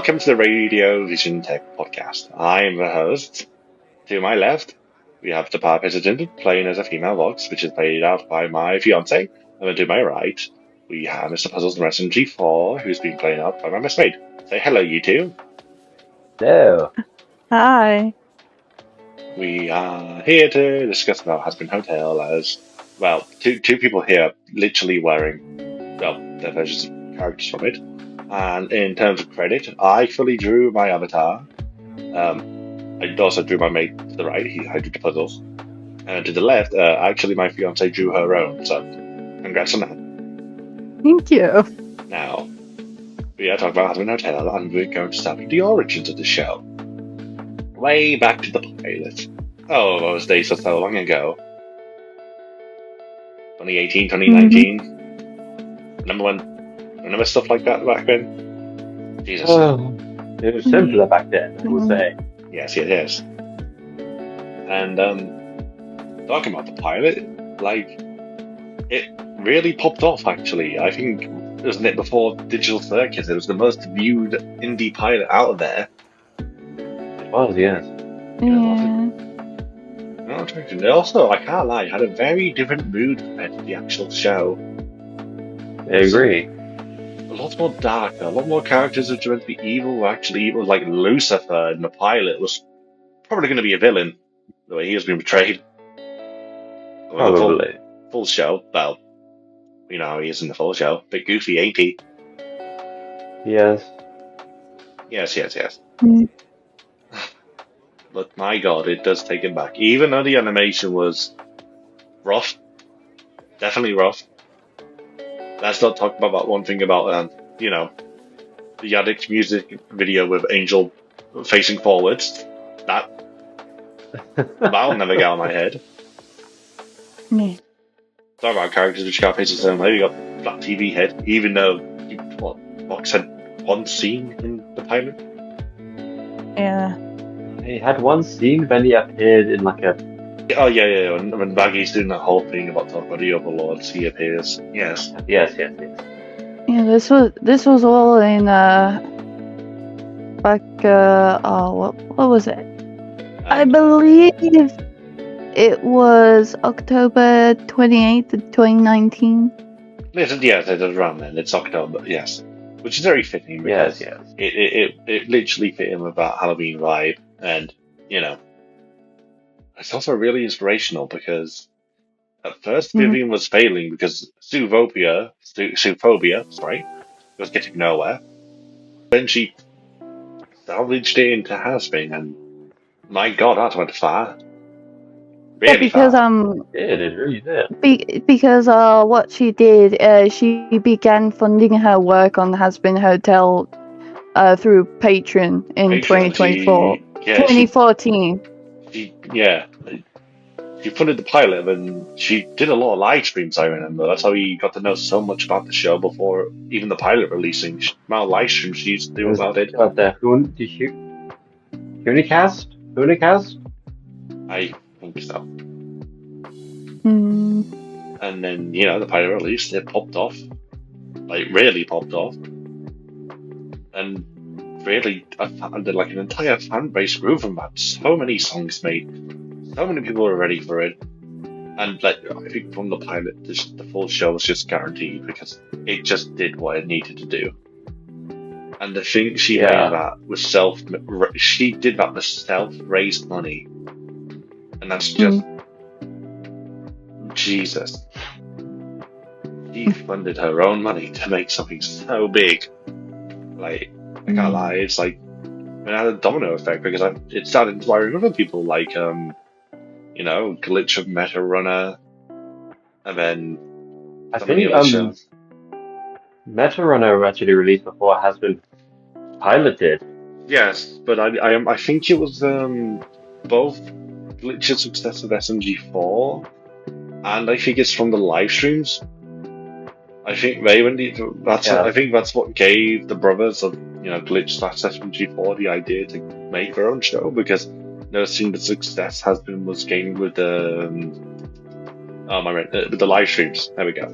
Welcome to the Radio Vision Tech Podcast. I'm the host. To my left, we have the participant playing as a female voice, which is played out by my fiance. And then to my right, we have Mr. Puzzles and Wrestling G4, who's been played out by my best mate. Say hello, you two. Hello. Hi. We are here to discuss about Hazbin Hotel as, well, two people here literally wearing, well, their versions of characters from it. And in terms of credit, I fully drew my avatar. I also drew my mate to the right. I drew the puzzles. And to the left, actually, my fiance drew her own. So, congrats on that. Thank you. Now, we are talking about Hazbin Hotel, and we're going to start with the origins of the show. Way back to the pilot. Oh, those days are so long ago. 2018, 2019. Remember stuff like that back then? Jesus. It was simpler back then, I would say. Yes. And talking about the pilot, like, it really popped off, actually. I think, wasn't it before Digital Circus? It was the most viewed indie pilot out there. It was, yes. Yeah. And also, I can't lie, it had a very different mood compared to the actual show. I agree. A lot more darker, a lot more characters that were meant to be evil were actually evil, like Lucifer in the pilot was probably going to be a villain, the way he was being portrayed. Probably. Full show, well, you know how he is in the full show. Bit goofy, ain't he? Yes. Yes. Mm. But my god, it does take it back. Even though the animation was rough, definitely rough. Let's not talk about that one thing about, the Addict music video with Angel facing forwards. That'll never get out of my head. Yeah. Talk about characters which got faces the same way. You got Flat TV Head, even though Fox had one scene in the pilot. Yeah. He had one scene when he appeared in like a... Oh yeah. When Baggy's doing that whole thing about talking about the Overlords, he appears. Yes. Yes. Yeah, this was all in what was it? I believe it was October 28th, 2019. Yes, it is around then. It's October, yes. Which is very fitting because Yes. it literally fit in with that Halloween vibe, and it's also really inspirational because at first Vivian was failing because Suphobia, was getting nowhere. Then she salvaged it into Hazbin, and my god, that went far. Really because far. It really did. because what she did, she began funding her work on Hazbin Hotel through Patreon in 2024. 2014. She funded the pilot, and she did a lot of live streams, I remember. That's how we got to know so much about the show before even the pilot releasing. The amount of live streams she used to do about it. The Unicast? I think so. Mm. And then, the pilot released, it popped off. Like, really popped off. And really, I found like an entire fan base grew from that. So many songs made. So many people were ready for it. And I think from the pilot, the full show was just guaranteed because it just did what it needed to do. And the thing she made that was she did that with self-raised money. And that's just, Jesus. She funded her own money to make something so big. Like, I can't lie, it's like, it had a domino effect because it started inspiring other people like, Glitch of Meta Runner, and then I think Meta Runner actually released before it has been piloted. Yes, but I think it was both Glitch's success with SMG4, and I think it's from the live streams. I think I think that's what gave the brothers of Glitch / SMG4 the idea to make their own show because noticing the success was gaining with the with the live streams. There we go.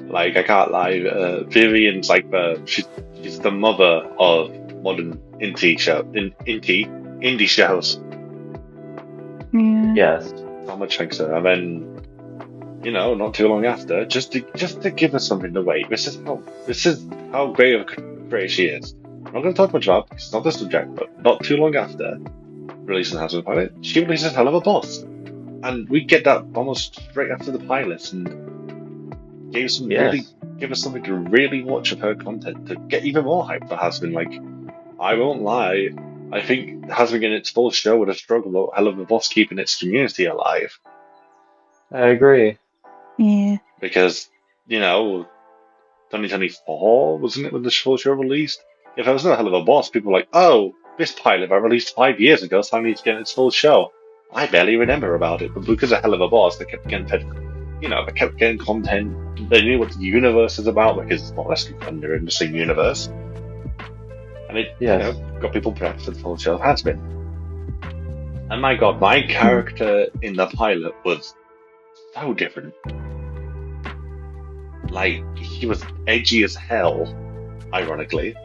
Like, I can't lie, Vivian's like she's she's the mother of modern indie shows. Yeah. Yes. Thomas Shanksor, and then, you know, not too long after, just to give us something to wait. This is how great of a creator she is. I'm not going to talk much about it, it's not the subject, but not too long after releasing the Husband pilot, she releases Hell of a Boss, and we get that almost straight after the pilot, and gave us something to really watch of her content to get even more hype for Husband. Like, I won't lie, I think Husband in its full show would have struggled a hell of a boss keeping its community alive. I agree. Yeah. Because, you know, 2024, wasn't it, when the full show released? If there was no Hell of a Boss, people were like, oh, this pilot I released 5 years ago, so I need to get its full show. I barely remember about it, but because of Hell of a Boss, they kept getting they kept getting content. They knew what the universe is about, because it's more or less under in the same universe. And it, Yes. got people prepped for the full show. Has been. And my god, my character in the pilot was so different. Like, he was edgy as hell, ironically.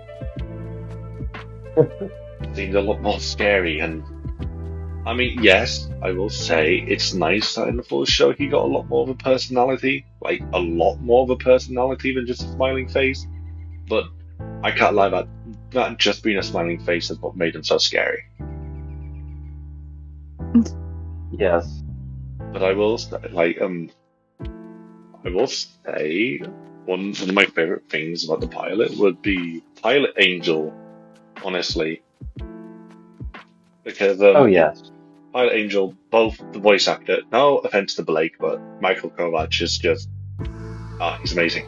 Seemed a lot more scary, and I mean, yes, I will say it's nice that in the full show he got a lot more of a personality, like a lot more of a personality than just a smiling face. But I can't lie, that just being a smiling face is what made him so scary. Yes. But I will say, one of my favorite things about the pilot would be Pilot Angel, honestly. Because, Oh yes. Pilot Angel, both the voice actor, no offense to Blake, but Michael Kovac is just, he's amazing.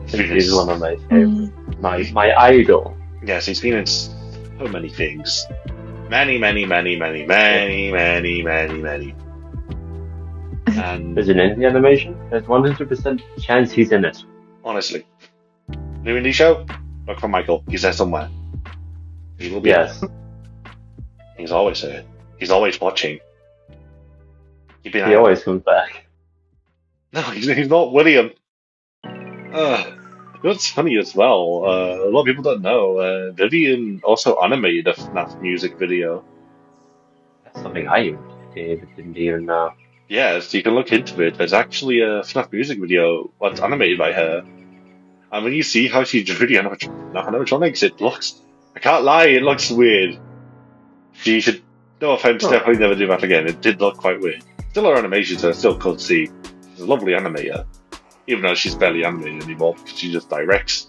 He's one of my favorites. Mm. My idol. Yes, he's been in so many things. Many. And Is it in the animation? There's 100% chance he's in it. honestly, new indie show, look for Michael. He's there somewhere. He will be. Yes. There. He's always there. He's always watching. Keep an eye He out. always comes back. No, he's not William. What's funny as well, a lot of people don't know, Vivian also animated a FNAF music video. That's something I didn't even know. Yeah, so you can look into it. There's actually a FNAF music video that's animated by her. And when you see how she drew the animatronics, it looks... I can't lie, it looks weird. She should... No offense, definitely never do that again. It did look quite weird. Still her animation, so I still could see. She's a lovely animator. Even though she's barely animated anymore, because she just directs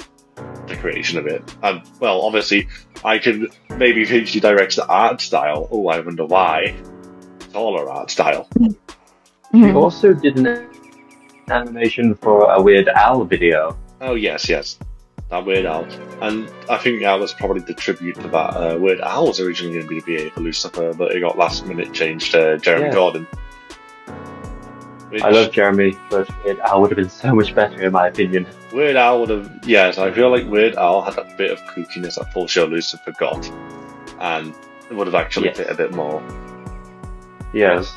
the creation of it. And, well, obviously, I can maybe think she directs the art style. Oh, I wonder why. It's all her art style. He also did an animation for a Weird Al video. Oh, yes. That Weird Al. And I think that was probably the tribute to that. Weird Al was originally going to be the BA for Lucifer, but it got last minute changed to Jeremy Gordon. I love Jeremy, but Weird Al would have been so much better in my opinion. Weird Al would have... Yes, I feel like Weird Al had a bit of kookiness that full show Lucifer got. And it would have actually fit a bit more. Yes.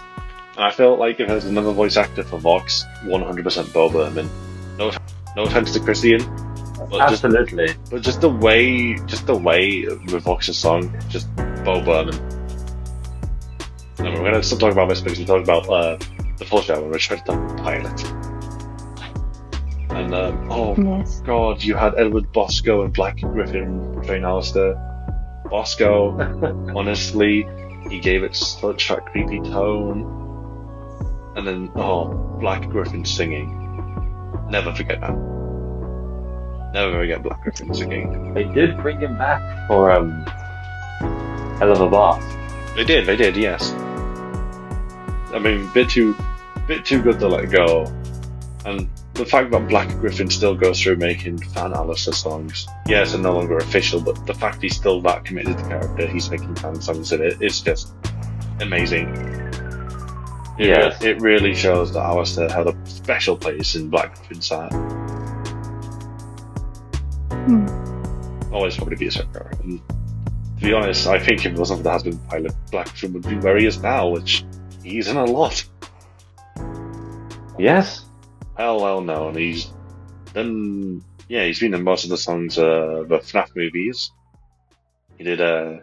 And I felt like if there's another voice actor for Vox, 100% Bo Burnham. No offense to Christian, but Absolutely. just the way with Vox's song, just Bo Burnham. And we're gonna stop talking about this because we're talking about the full show and we're trying to talk about the pilot. And Yes. god, you had Edward Bosco and Black Griffin portraying Alistair. Bosco, honestly, he gave it such a creepy tone. And then, Black Griffin singing. Never forget that. Never forget Black Griffin singing. They did bring him back for Hell of a Boss. They did, yes. I mean, bit too good to let go. And the fact that Black Griffin still goes through making fan Alistair songs. Yes, they're no longer official, but the fact he's still that committed to the character, he's making fan songs in it, it's just amazing. Yes. It really shows that Alistair had a special place in Black Griffin's heart. Always probably be a separate. And to be honest, I think if it wasn't for the Husband pilot, Black Griffin would be where he is now, which he's in a lot. Yes. Well known. He's done Yeah, he's been in most of the songs, the FNAF movies. He did.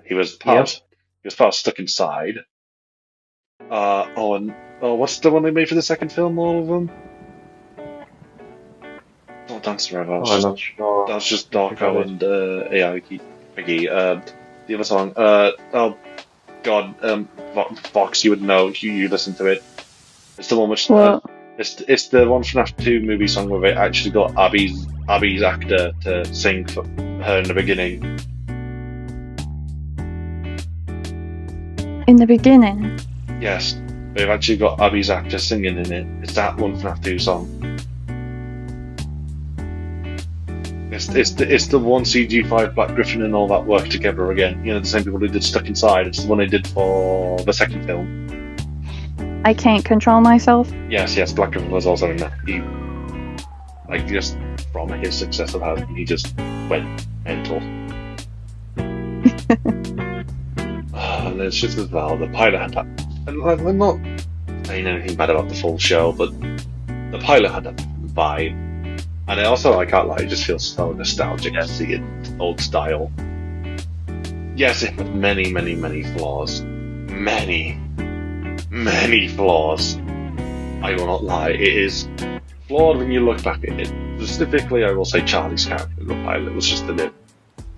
He was part of Stuck Inside. What's the one they made for the second film? All of them. Not Dance Forever. I'm not sure. That was just Darko and Aoki. The other song. Oh God. Fox, you would know. You listen to it. It's the one which. It's the one from FNAF 2 movie song where they actually got Abby's actor to sing for her in the beginning. In the beginning? Yes. They've actually got Abby's actor singing in it. It's that one FNAF 2 song. It's the one CG5 Black Griffin and all that work together again. You know, the same people who did Stuck Inside. It's the one they did for the second film. I can't control myself. Yes, Black Griffin was also in that. He, just from his success of how he just went mental. And it's just as well, the pilot had that. And I'm not saying anything bad about the full show, but the pilot had that vibe. And I also, I can't lie, it just feels so nostalgic to see it old style. Yes, it had many, many, many flaws. Many flaws. I will not lie, it is flawed when you look back at it. Specifically, I will say Charlie's character in the pilot was just a bit.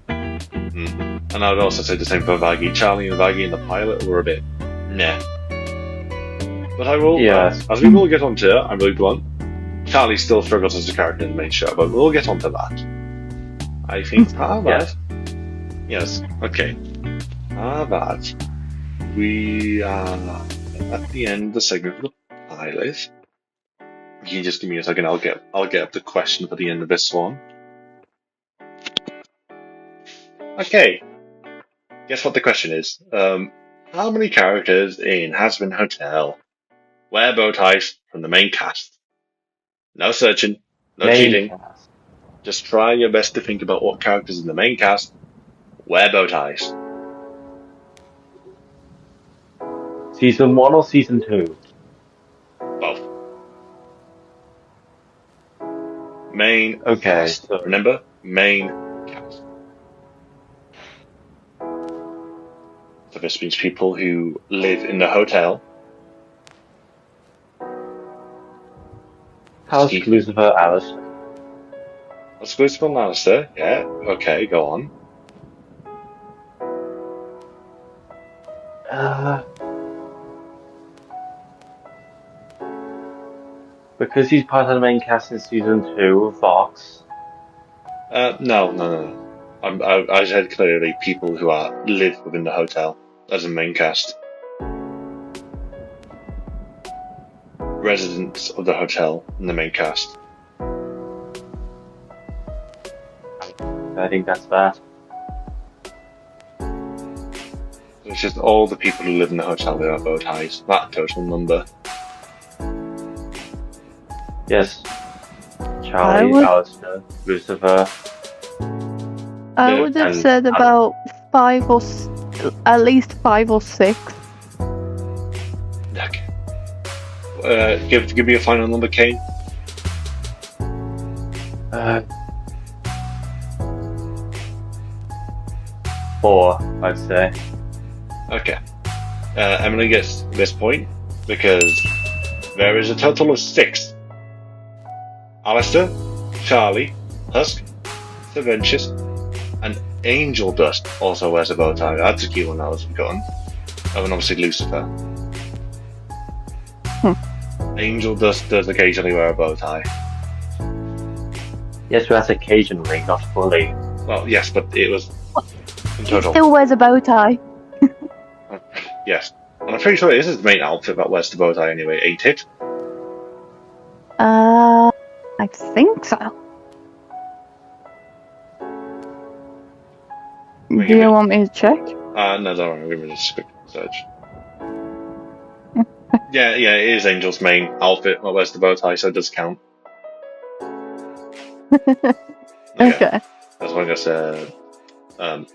And I would also say the same for Vaggie. Charlie and Vaggie in the pilot were a bit nah. But I will, as we will get onto it, I'm really blunt. Charlie still struggles as a character in the main show, but we'll get onto that. I think Yes, okay. We are at the end of the segment of the pilot. Can you just give me a second? I'll get up the question for the end of this one. Okay. Guess what the question is? How many characters in Hazbin Hotel wear bow ties from the main cast? No searching, no cheating. Cast. Just try your best to think about what characters in the main cast wear bow ties. Season 1 or Season 2? Both. Main cast. So Remember? Main cast. So this means people who live in the hotel. House Lucifer, Alistair. Lucifer and Alistair, yeah. Okay, go on. Because he's part of the main cast in Season 2, Vox. No. I said clearly people who live within the hotel as a main cast. Residents of the hotel in the main cast. I think that's that. It's just all the people who live in the hotel who have bow ties. That total number. Yes. Charlie, Alistair, Lucifer. I would have said about at least 5 or 6. Okay. Give me a final number, Kane. 4, I'd say. Okay. Emily gets this point because there is a total of 6. Alistair, Charlie, Husk, Saventius, and Angel Dust also wears a bow tie. That's a key one that was forgotten. Oh, and obviously Lucifer. Angel Dust does occasionally wear a bow tie. Yes, but that's occasionally, not fully. Well, yes, but it was in He total. still wears a bow tie. Yes. And I'm pretty sure this is the main outfit that wears the bow tie anyway, ain't it? I think so. Do you want me to check? No, don't worry, we're just quick search. Yeah, it is Angel's main outfit that wears the bow tie, so it does count. Okay. As long as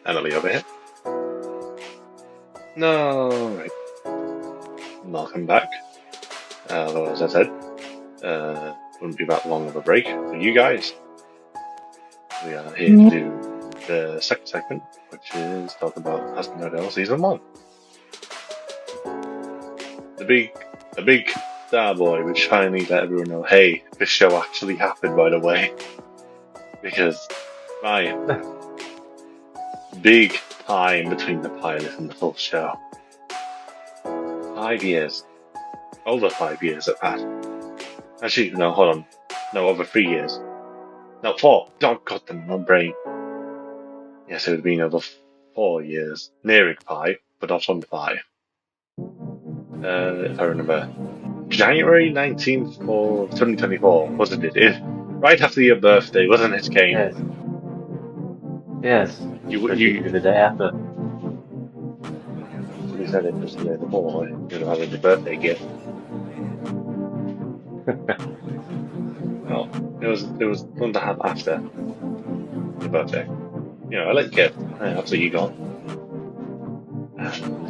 Emily over here. No, right. Welcome back. Although, as I said, wouldn't be that long of a break for you guys. we are here to do the second segment, which is talk about Hazbin Hotel Season 1. The big Star Boy, which finally let everyone know, hey, this show actually happened, by the way. Because, my big time between the pilot and the full show. 5 years. Over 5 years at that. Actually, no, hold on. No, over 3 years. No, 4. Oh, God, my brain. Yes, it would have been over 4 years. Nearing 5, but not on 5. If I remember. January 19th of 2024, wasn't it? Right after your birthday, wasn't it, Kane? Yes. You the day after. We said it was the day before. You would have had a birthday gift. Well, it was one to have after your birthday. You know, I let you get after you got. And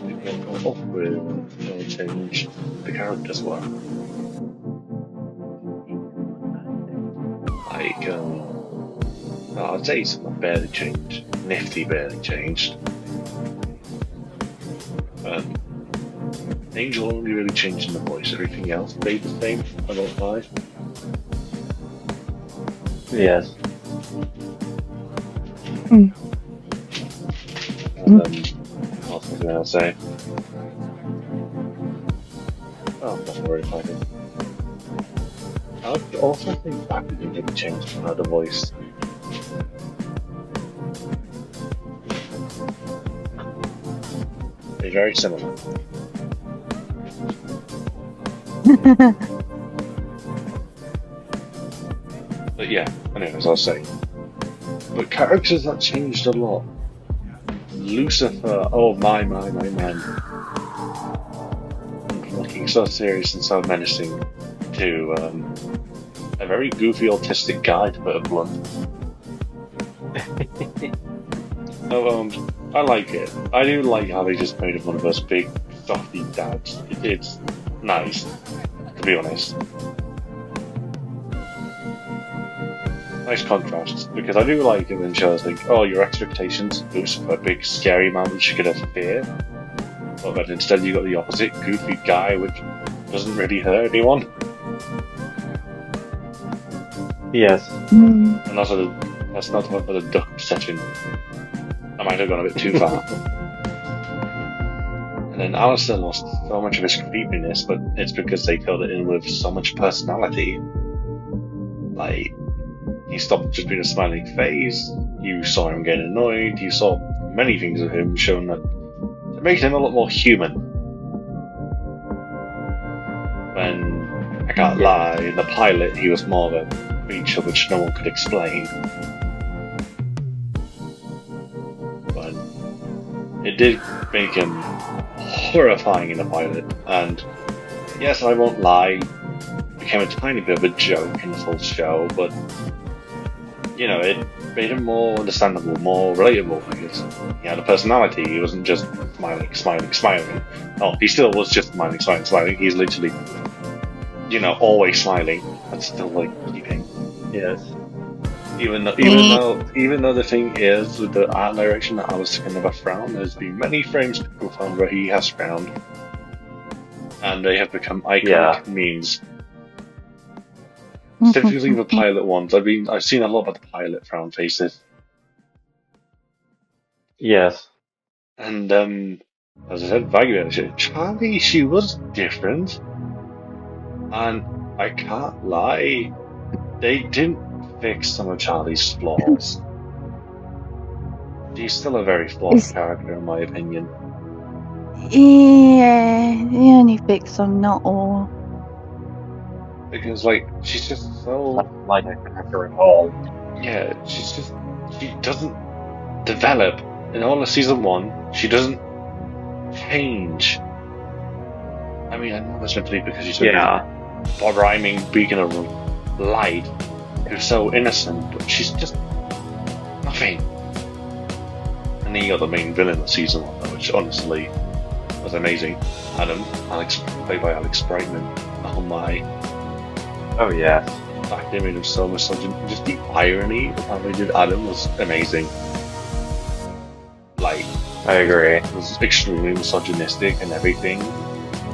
we can go off with change the characters well. Like, I'd say it's barely changed. Nifty barely changed. Angel only really changed in the voice. Everything else stayed the same. I don't lie. Yes. And what was I going to say? Oh, I'm not worried about it. I would also think that didn't really change the voice. They're very similar. But yeah, anyways, I'll say. But characters that changed a lot. Lucifer, oh my. Looking so serious and so menacing to a very goofy autistic guy, to put it blunt. So, I like it. I do like how they just made him one of those big, softy dads. It's nice, to be honest. Nice contrast, because I do like it when shows like, oh, your expectations, Lucifer, a big scary man which you could have fear. But instead you got the opposite, goofy guy which doesn't really hurt anyone. Yes. Mm. And that's not about the duck obsession. I might have gone a bit too far. And then Alistair lost so much of his creepiness, but it's because they filled it in with so much personality. Like, he stopped just being a smiling face, you saw him getting annoyed, you saw many things of him shown that to make him a lot more human. When, I can't lie, in the pilot he was more of a creature which no one could explain. But it did make him horrifying in the pilot, and yes, I won't lie, it became a tiny bit of a joke in the full show, but you know, it made him more understandable, more relatable, because he had a personality. He wasn't just smiling. Oh, he still was just smiling. He's literally, you know, always smiling, and still like keeping. Yes. Even though the thing is with the art direction that Alistair can never frown, there's been many frames people found where he has frowned, and they have become iconic memes. Typically the pilot ones. I've seen a lot of the pilot frown faces. Yes. And as I said, Charlie, she was different. And I can't lie, they didn't fix some of Charlie's flaws. She's still a very flawed character in my opinion. Yeah, they only fix some, not all. Because, like, she's just so... like a character at all. Yeah, she doesn't develop. In all of Season 1, she doesn't change. I mean, I know that's meant to be because she's a rhyming beacon of light who's so innocent, but she's just nothing. And then you got the main villain of Season 1, though, which honestly was amazing. Adam, played by Alex Brightman. Oh my. Oh, yes. fact they made him so misogynist. Just the irony of how they did Adam was amazing. Like, I agree. It was extremely misogynistic and everything.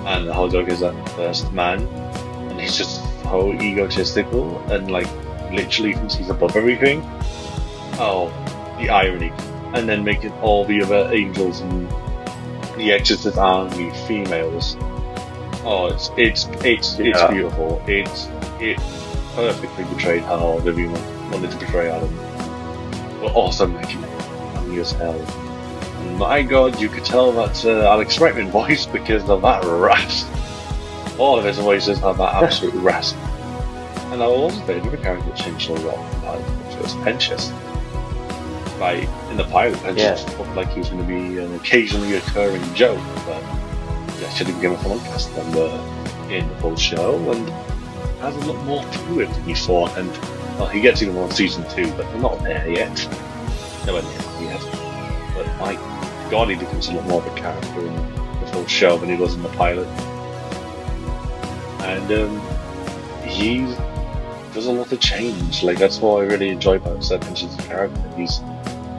And the whole joke is that first man, and he's just so egotistical and like literally thinks he's above everything. Oh, the irony. And then making all the other angels and the Exorcist army females. Oh, it's beautiful. It perfectly portrayed how Vivian wanted to portray Adam, but also making it funny as hell. And my God, you could tell that's Alex Reitman voice because of that rasp. All of his voices have that absolute rasp. And I was also another character that changed a lot, which was Pentious. Like in the pilot, Pentious looked like he was going to be an occasionally occurring joke, but he actually became a full cast member in the full show and has a lot more to it than you thought. And well, he gets even more in season 2, but we're not there yet. Nowhere near yet. But my God, he becomes a lot more of a character in the full show than he was in the pilot. And he does a lot of change. Like that's what I really enjoy about Seth Pentious' character. He's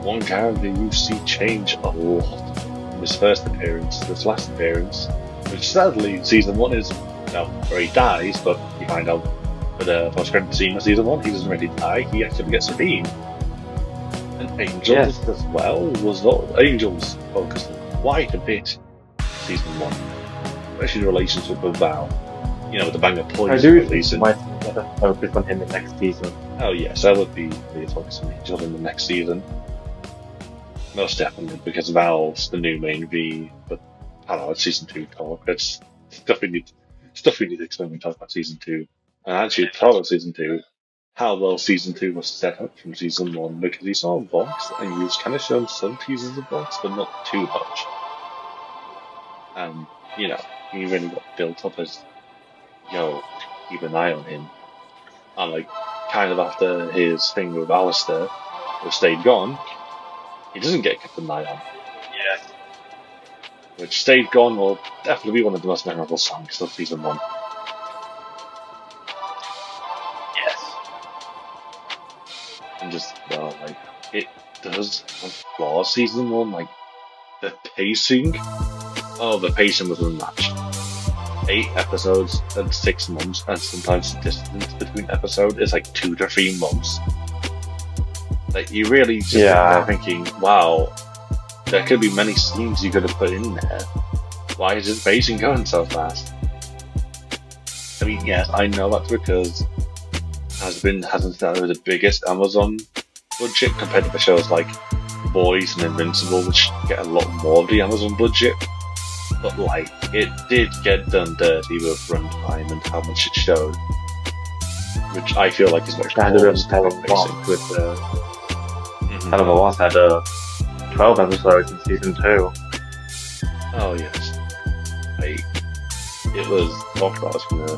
one character you see change a lot from his first appearance to his last appearance, which sadly in season 1 is where he dies, but you find out for the post-credit scene of season 1 he doesn't really die, he actually gets a beam. And Angels as well Angels focused quite a bit in season 1, especially the relationship with Val. You know, the Bang of Poison. I do think we might focus on him in the next season. Oh yes, I would be focusing on Angel in the next season. Most definitely, because Val's the new main V, but I don't know, it's season 2 talk. It's stuff we need to explain when we talk about season 2. And actually talk about season 2, how well season 2 was set up from season 1, because you saw Vox and you was kinda shown some teasers of Vox, but not too much. And, you know, he really got built up as keep an eye on him. And like kind of after his thing with Alistair, who stayed gone, he doesn't get kept an eye on. Yeah. Which Stayed Gone will definitely be one of the most memorable songs of season 1. Yes. And just like it does have flaws season 1, like the pacing. Oh, the pacing was unmatched. 8 episodes and 6 months, and sometimes the distance between episodes is like 2 to 3 months. Like you really just sit there thinking, wow, there could be many scenes you could have put in there. Why is this pacing going so fast? I mean, yes, I know that's because hasn't started with the biggest Amazon budget compared to the shows like Boys and Invincible, which get a lot more of the Amazon budget. But like, it did get done dirty with runtime and how much it showed, which I feel like is much more basic. With Hell of a Loss had 12 episodes in season 2. Oh yes, like it was talked about as going to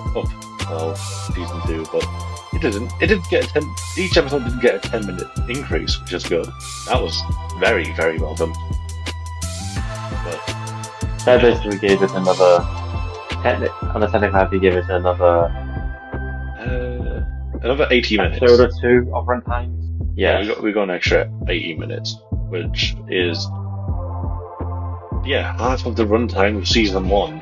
up season 2, but it didn't. It didn't get each episode didn't get a 10-minute increase, which is good. That was very, very well done. But that basically gave it another. On the technicality, gave it another 80 minutes. Episode or 2 of runtime. Yeah, we got an extra 80 minutes, which is half of the runtime of season 1.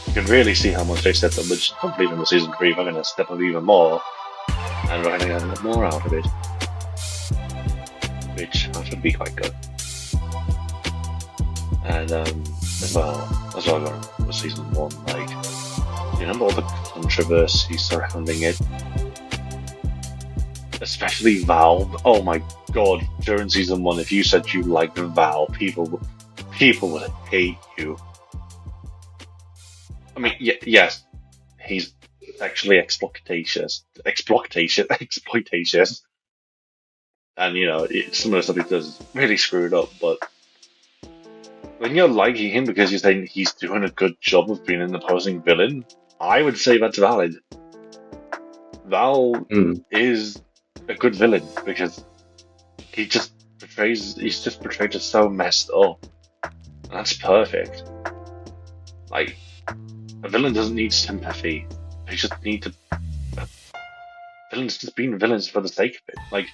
You can really see how much they stepped up, which hopefully in the season 3 we're going to step up even more, and we're going to get a lot more out of it, which should be quite good. And as well with season 1, like, you remember all the controversy surrounding it? Especially Val. Oh my God! During season 1, if you said you liked Val, people would hate you. I mean, yes, he's actually exploitatious, and you know some of the stuff he does is really screwed up. But when you're liking him because you're saying he's doing a good job of being an opposing villain, I would say that's valid. Val is a good villain because he's just portrayed as so messed up, and that's perfect. Like, a villain doesn't need sympathy. They just need to. Villains just being villains for the sake of it. Like,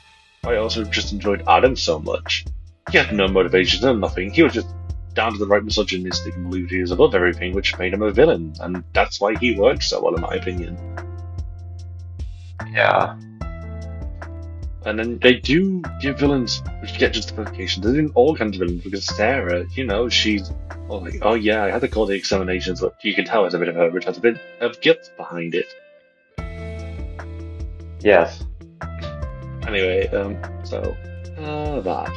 I also just enjoyed Adam so much. He had no motivation, no nothing. He was just down to the right misogynistic and believed he was above everything, which made him a villain, and that's why he worked so well, in my opinion. Yeah. And then they do give villains which get justification. They're doing all kinds of villains because Sarah, she's like, oh yeah, I had to call the examinations, but you can tell there's a bit of her, which has a bit of guilt behind it. Yes. Anyway, that.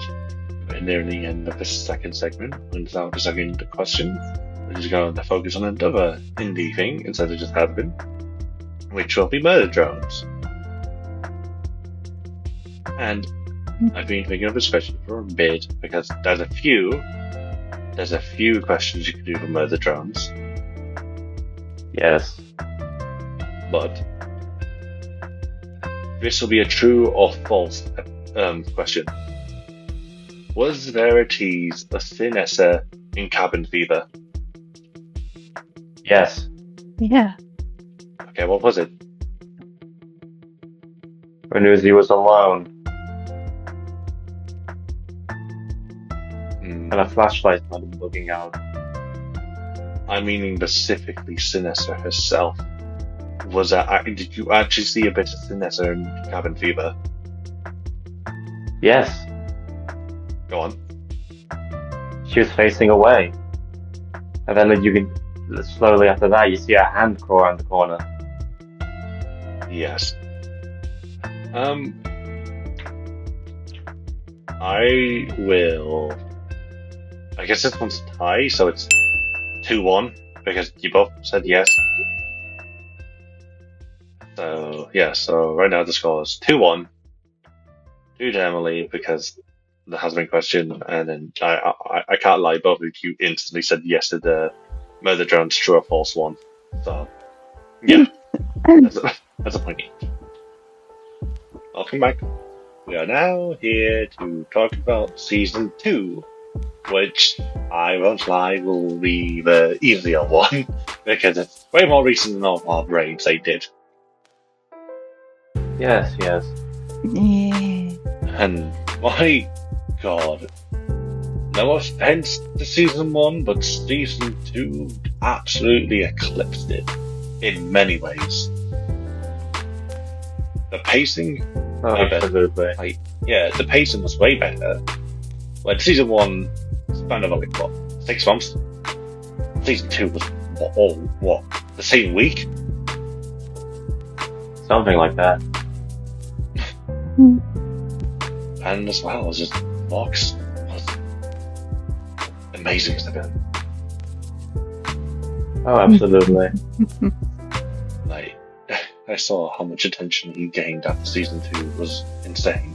We're nearing the end of the second segment, and it's now the second question. We're just going to focus on another indie thing instead of just Has-Been, which will be murder drones. And I've been thinking of this question for a bit because there's a few questions you can do for murder drones. Yes. But this will be a true or false question. Was Verities a Sinessa in Cabin Fever? Yes. Yeah. Okay, what was it? When Uzi was alone. And a flashlight started looking out. I'm meaning specifically Sinessa herself. Did you actually see a bit of Sinessa in Cabin Fever? Yes. Go on. She was facing away. And then you can, slowly after that, you see a hand crawl around the corner. Yes. I guess this one's a tie, so it's 2-1, because you both said yes. So, yeah, so right now the score is 2-1. 2 to Emily, because there has been a question, and then I can't lie, both of you instantly said yes to the murder drone's true or false one. So, yeah, that's a point each. Welcome back. We are now here to talk about Season 2, which, I won't lie, will be the easier one, because it's way more recent than all of our brains they did. Yes. Yeah. And my god, no offense to Season 1, but Season 2 absolutely eclipsed it in many ways. The pacing, absolutely. The pacing was way better. Like, Season 1 spanned over, 6 months? Season 2 was, the same week? Something like that. And as well, just Vox was amazing as the villain. Oh, absolutely. Like, I saw how much attention he gained after Season 2 was insane.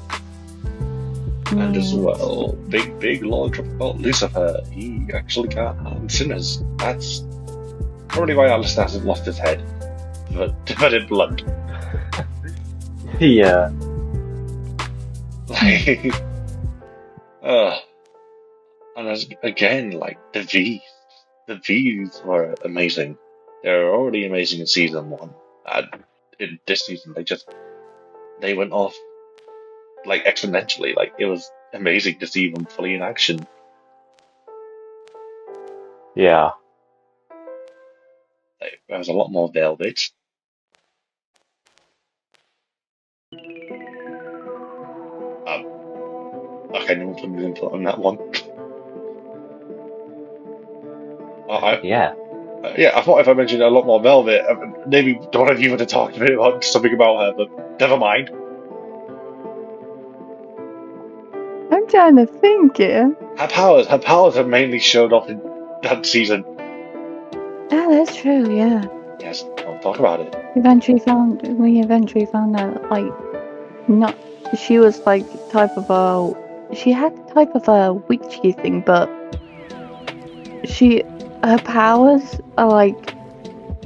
And as well, big lore about Lucifer, he actually can't harm sinners. That's probably why Alistair hasn't lost his head. But in blood. Yeah. Like, and again, the V's were amazing. They were already amazing in Season 1. And in this season, they went off, exponentially. It was amazing to see them fully in action. Yeah. There was a lot more Velvet. Okay, no one put me input on that one. Yeah. I thought if I mentioned a lot more Velvet, maybe one of you would have talked a bit about something about her, but never mind. I'm trying to think here. Her powers have mainly showed off in that season. Ah, that's true, yeah. Yes, I'll talk about it. We eventually found out, she was she had the type of a witchy thing, but her powers are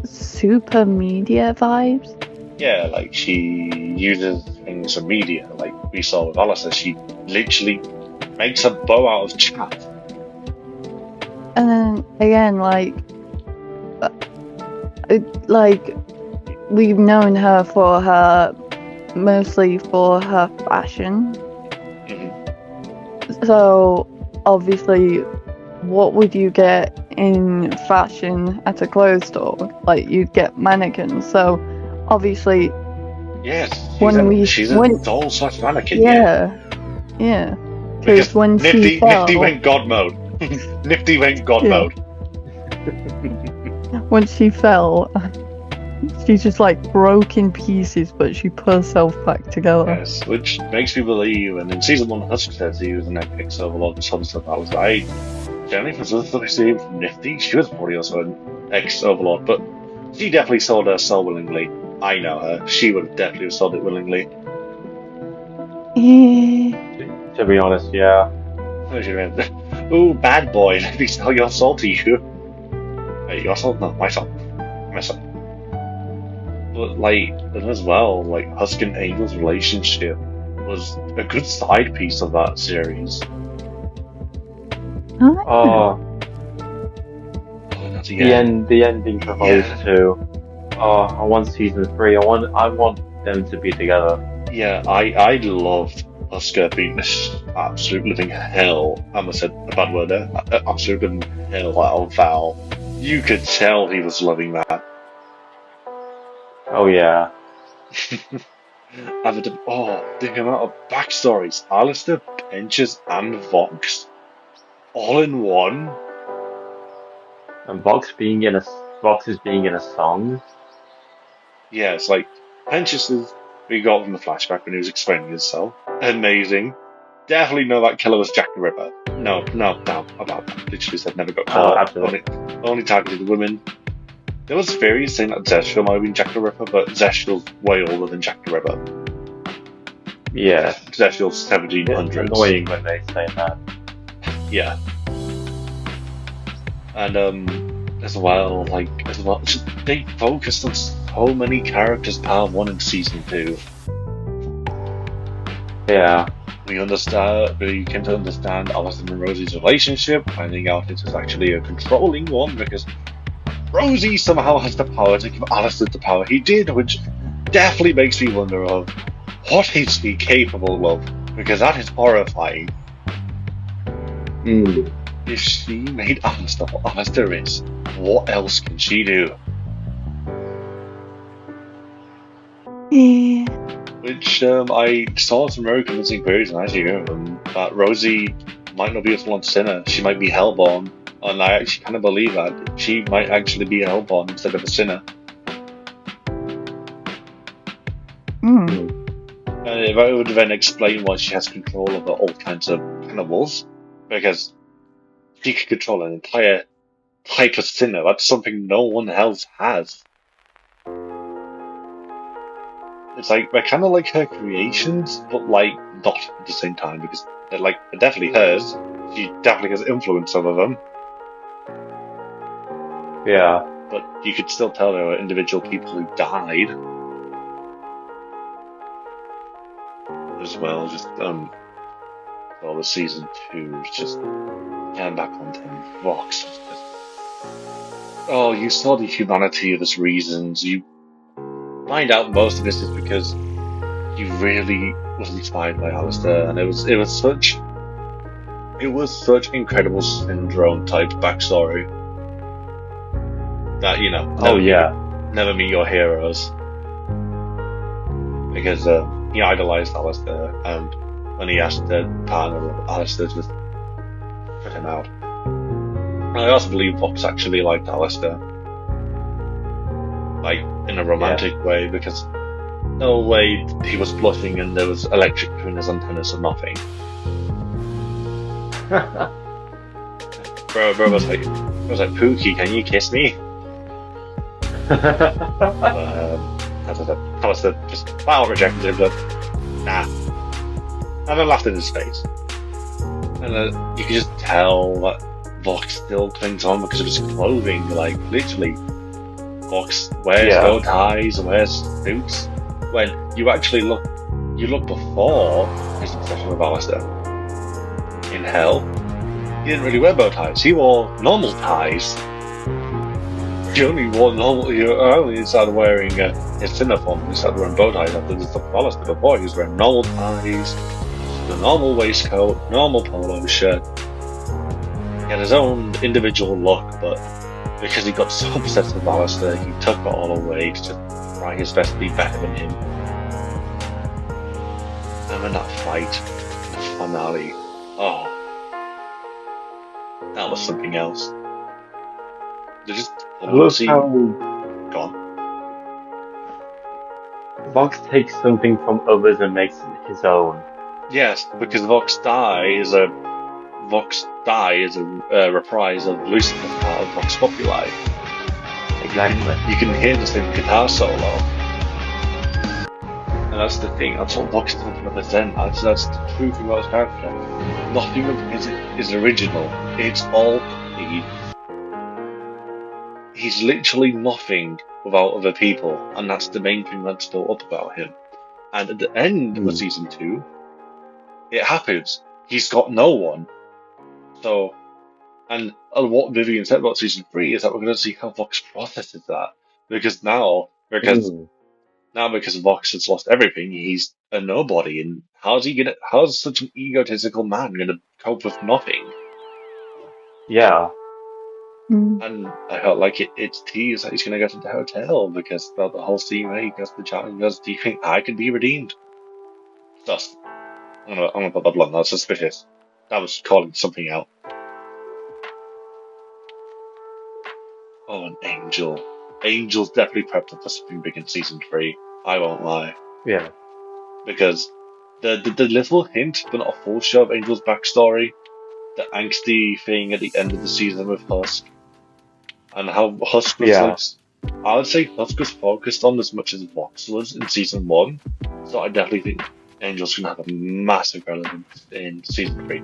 super media vibes. Yeah, she uses things for media, like we saw with Alistair. She literally makes a bow out of chat. And then again, we've known her for her mostly for her fashion. Mhm. So obviously, what would you get in fashion at a clothes store? Like you'd get mannequins. So obviously, Yes, she's a when doll / mannequin. Yeah. yeah, Because when she Nifty fell, went God mode. Nifty went God Yeah. mode. when she fell, she just like broke in pieces, but she put herself back together. Yes, which makes me believe. And in season 1, Husk says he was an ex Overlord and some stuff. I was like, generally from some stuff I see from Nifty, she was probably also an ex Overlord, but she definitely sold her soul willingly. I know her. She would have definitely sold it willingly. Yeah. To be honest, yeah. Ooh, bad boy, let me sell your soul to you. Hey, your soul? No, my soul. My soul. But, like, and as well, like, Husk and Angel's relationship was a good side piece of that series. Oh, That's the ending for those two. Oh, I want season 3. I want them to be together. Yeah, I loved Husker being this absolute living hell. I almost said a bad word there. Absolute living hell out of Val. You could tell he was loving that. Oh yeah. The amount of backstories. Alistair, Pinches, and Vox. All in one. And Vox is being in a song. Yeah, it's like Pinches we got from the flashback when he was explaining himself. Amazing. Definitely know that killer was Jack the Ripper. No, about that. Literally said never got caught. Absolutely. Only targeted women. There was theories saying that Zeshul might have been Jack the Ripper, but Zeshul's way older than Jack the Ripper. Yeah. Zeshul's 1700s. It's annoying when they say that. Yeah. And as well, they focused on so many characters Part 1 and Season 2. Yeah. We came to understand Alistair and Rosie's relationship, finding out it was actually a controlling one because Rosie somehow has the power to give Alistair the power he did, which definitely makes me wonder of what is he capable of, because that is horrifying. If she made Alistair what Alistair is, what else can she do? Yeah. Which I saw some very convincing theories, and as you hear them, that Rosie might not be a full-on sinner. She might be Hellborn, and I actually kind of believe that she might actually be a Hellborn instead of a sinner. And it would then explain why she has control over all kinds of cannibals, because she could control an entire type of sinner. That's something no one else has. It's like, they're kind of like her creations, but like, not at the same time, because they're definitely hers. She definitely has influence over them. Yeah. But you could still tell there were individual people who died. As well, the season 2 is just getting back onto Vox. Oh, you saw the humanity of his reasons. You find out most of this is because he really was inspired by Alistair, and it was such incredible syndrome type backstory that never meet your heroes, because he idolized Alistair, and when he asked the partner of Alistair to put him out. And I also believe Vox actually liked Alistair, like in a romantic way, because no way he was blushing and there was electric between his antennas or nothing. bro was like, Pookie, can you kiss me? As I said, Alistair just flat rejected him, but nah. And I laughed in his face. And you could just tell that Vox still clings on because of his clothing, like literally. Vox wears bow ties and wears suits. When you actually look before his obsession with Alistair in Hell, he didn't really wear bow ties. He wore normal ties. The only one normal, only started wearing his uniform. He started wearing bow ties after the stuff with Alistair. Before he was wearing normal ties, the normal waistcoat, normal polo shirt. He had his own individual look, but because he got so obsessed with Alistair, he took it all away to try his best to be better than him. And then that fight, the finale, oh, that was something else. They just I love how Go on. Vox takes something from others and makes it his own. Yes, because Vox Die is a reprise of Lucifer's part of Vox Populi. Exactly. You can hear the same guitar solo. And that's the thing, that's what Vox does represent. That's the truth about his character. Nothing of his is original. It's all copied. He's literally nothing without other people, and that's the main thing that's built up about him. And at the end of the season 2, it happens. He's got no one. So, and what Vivian said about season 3 is that we're going to see how Vox processes that. Because because Vox has lost everything, he's a nobody, and how's such an egotistical man gonna cope with nothing? Yeah. And I felt like it's teased that he's gonna go to the hotel because the whole scene where he goes to the chat and goes, "Do you think I can be redeemed?" Just, I'm gonna put that blunt. That's suspicious. That was calling something out. Oh, an Angel. Angel's definitely prepped up for something big in season 3. I won't lie. Yeah. Because the little hint, but not a full show of Angel's backstory, the angsty thing at the end of the season with Husk, and how Husk was I would say Husk was focused on as much as Vox was in season 1, so I definitely think Angel's going to have a massive relevance in season 3.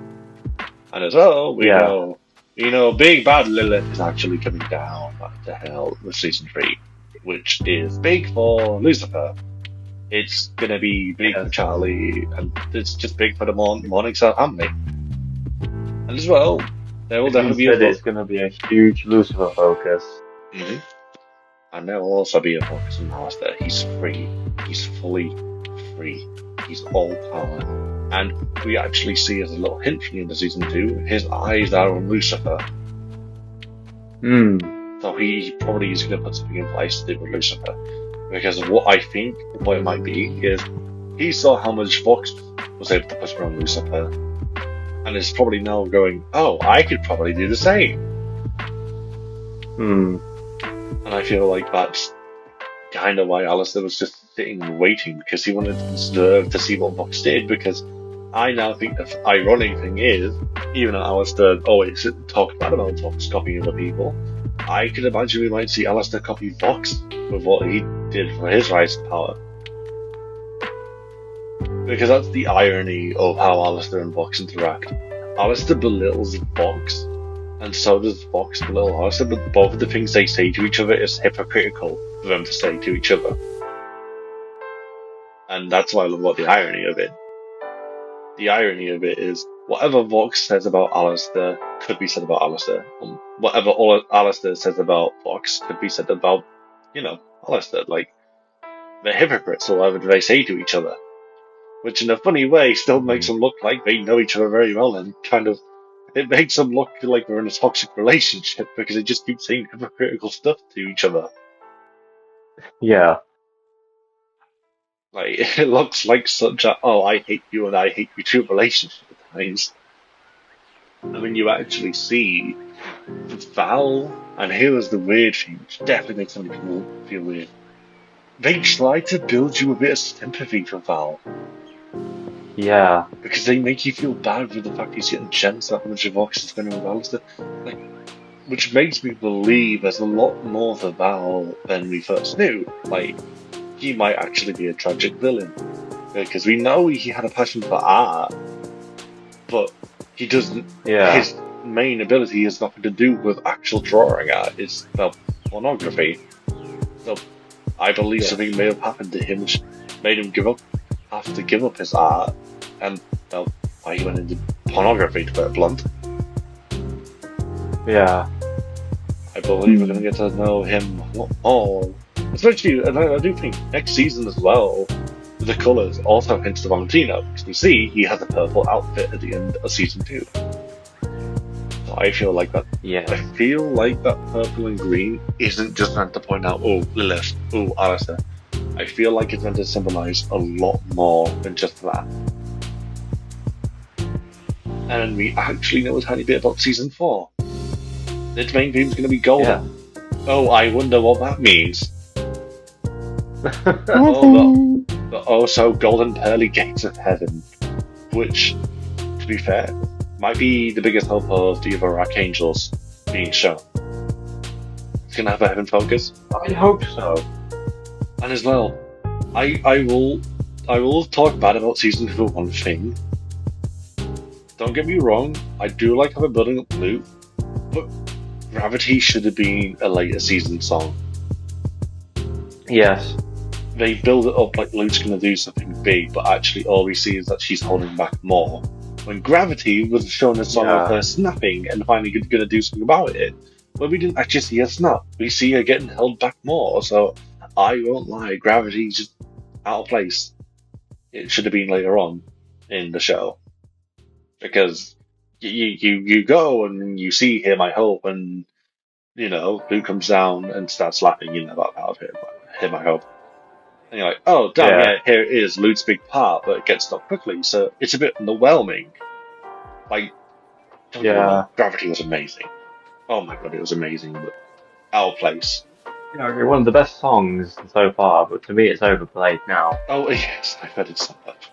And as well, we know Big Bad Lilith is actually coming down to hell with season 3, which is big for Lucifer. It's going to be big for Charlie, and it's just big for the Morningstar family. And as well, there will definitely be it's going to be a huge Lucifer focus. Mm-hmm. And there will also be a focus on Alistair. He's free. He's fully free. He's all power. And we actually see as a little hint from the end of season 2, his eyes are on Lucifer. So he probably is going to put something in place to do with Lucifer. Because what I think it might be is he saw how much Vox was able to push around Lucifer, and is probably now going, oh, I could probably do the same. And I feel like that's kind of why Alistair was just sitting and waiting, because he wanted to observe to see what Vox did, because I now think the ironic thing is, even though Alistair always talked bad about Vox copying other people, I could imagine we might see Alistair copy Vox with what he did for his rise to power. Because that's the irony of how Alistair and Vox interact. Alistair belittles Vox, and so does Vox belittle Alistair, but both of the things they say to each other is hypocritical for them to say to each other. And that's why I love about the irony of it. The irony of it is, whatever Vox says about Alistair could be said about Alistair. Whatever Alistair says about Vox could be said about, Alistair. Like, they're hypocrites or whatever they say to each other. Which in a funny way still makes them look like they know each other very well, and it makes them look like they're in a toxic relationship because they just keep saying hypocritical stuff to each other. Yeah. Like, it looks like such a, oh, I hate you and I hate you too relationship at times. And when you actually see Val, and here was the weird thing, which definitely makes some people feel weird. They try to build you a bit of sympathy for Val. Yeah. Because they make you feel bad with the fact he's getting gems that much of Vox is going to with Alistair. Like, which makes me believe there's a lot more to Val than we first knew. Like, he might actually be a tragic villain. Because we know he had a passion for art, but he doesn't. Yeah. His main ability has nothing to do with actual drawing art. It's about pornography. So I believe something may have happened to him which made him have to give up his art, and why he went into pornography, to put it blunt. Yeah. I believe we're going to get to know him more. Especially, and I do think next season as well, the colours also hints to Valentino. Because you see, he has a purple outfit at the end of season 2. So I feel like that. Yeah. I feel like that purple and green isn't just meant to point out, oh, Lilith, oh, Alistair. I feel like it's meant to symbolise a lot more than just that. And we actually know a tiny bit about season 4. Its main theme is going to be golden. Yeah. Oh, I wonder what that means. But also golden pearly gates of heaven, which, to be fair, might be the biggest hope of the other archangels being shown. It's going to have a heaven focus. I hope so. And as well, I will talk bad about season 2 for one thing. Don't get me wrong, I do like how they're building up Luke, but Gravity should have been a later season song. Yes. They build it up like Luke's going to do something big, but actually all we see is that she's holding back more. When Gravity was showing a song of her snapping and finally going to do something about it, but we didn't actually see her snap. We see her getting held back more, so I won't lie, Gravity's just out of place. It should have been later on in the show. Because you go and you see Hear My Hope, and Luke comes down and starts laughing, that out of Hear My Hope. And you're like, oh damn, yeah, here it is, Luke's big part, but it gets stopped quickly, so it's a bit underwhelming. Like, Gravity was amazing. Oh my god, it was amazing, but out of place. One of the best songs so far, but to me it's overplayed now. Oh yes, I've heard it so much.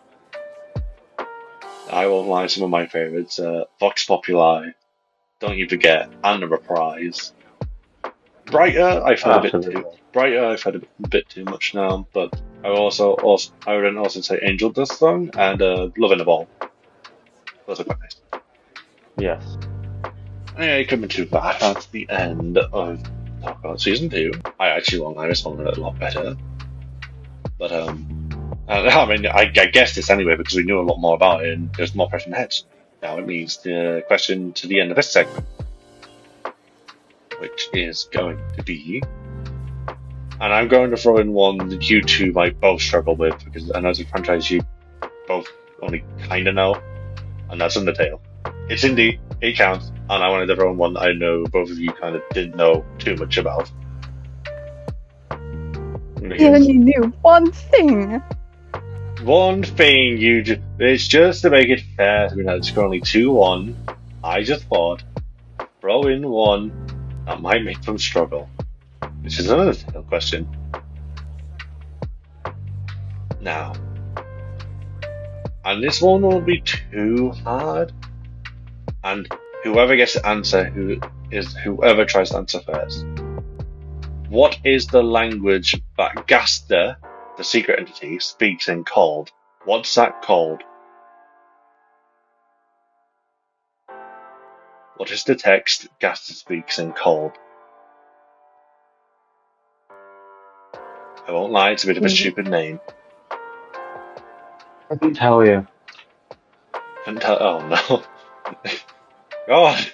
I won't lie, some of my favourites, Vox Populi, Don't You Forget, and The Reprise. Brighter, I've heard a bit too much now, but I would also say Angel Dust Song and Love in a Ball. Those are quite nice. Yes. Anyway, coming to that, that's the end of Talk About Season 2. I actually won't lie, this one a lot better. But I mean, I guessed this anyway because we knew a lot more about it and there's more pressing heads. Now it means the question to the end of this segment, which is going to be, and I'm going to throw in one that you two might both struggle with because I know it's a franchise you both only kind of know, and that's Undertale. It's indie, it counts, and I wanted to throw in one that I know both of you kind of didn't know too much about. You only knew one thing. One thing it's just to make it fair. I mean, it's currently 2-1. I just thought, throw in one that might make them struggle. Which is another question. Now, and this one won't be too hard. And whoever gets to answer whoever tries to answer first. What is the language that Gaster, the secret entity, speaks in Cold? What's that called? What is the text Gaster speaks in Cold? I won't lie, it's a bit of a stupid name. I can tell you. Oh no. God.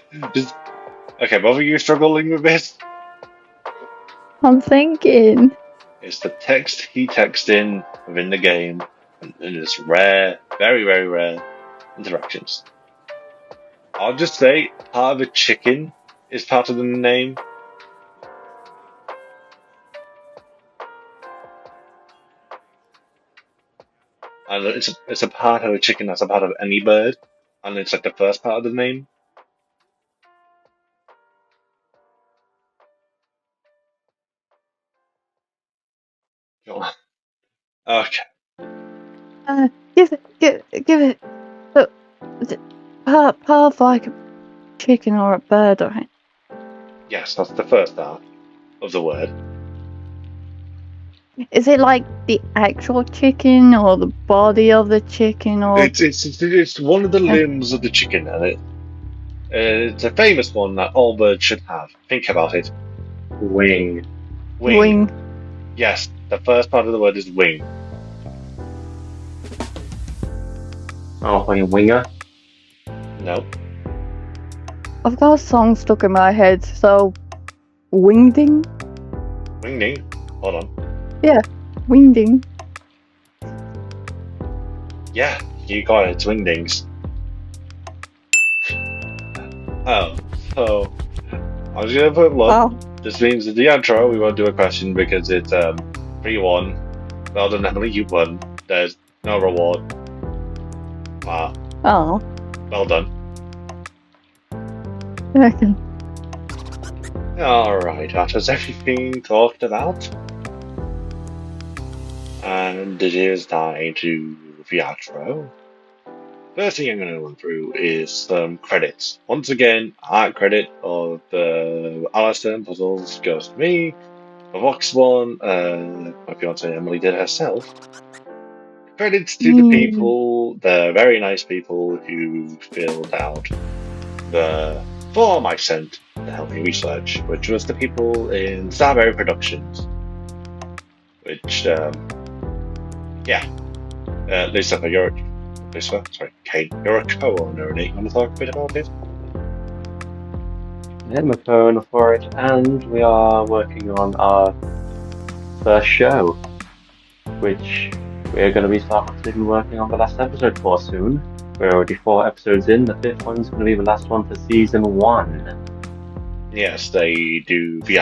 Okay, both of you struggling with this? I'm thinking. It's the text he texts in within the game, and it's rare, very, very rare interactions. I'll just say part of a chicken is part of the name. And it's a part of a chicken that's a part of any bird, and it's like the first part of the name. Okay. Give it. Look, part of like a chicken or a bird, right? Yes, that's the first part of the word. Is it like the actual chicken or the body of the chicken or? It's one of the limbs of the chicken, and it's a famous one that all birds should have. Think about it. Wing. Wing. Yes, the first part of the word is wing. Oh, like a winger? No. I've got a song stuck in my head, so Wingding? Wingding? Hold on. Wingding. Yeah, you got it. It's Wingdings. Oh, so I was gonna put look. Wow. This means in the intro we won't do a question because it's 3-1. Well done, Emily. You won. There's no reward. Wow. Oh. Well done. Okay. Alright, that was everything talked about. And it is time to the outro. First thing I'm going to run through is some credits. Once again, art credit of the Alistair and Puzzles goes to me. The Vox one, my fiance Emily did herself. Credits to the people, the very nice people who filled out the form I sent to help me research, which was the people in Starberry Productions. Which, Lucifer, Kate, you're a co-owner, and you want to talk a bit about it? I'm a co-owner for it, and we are working on our first show, which we're going to be starting working on the last episode for soon. We're already 4 episodes in. The 5th one's going to be the last one for season 1. Yes, they do the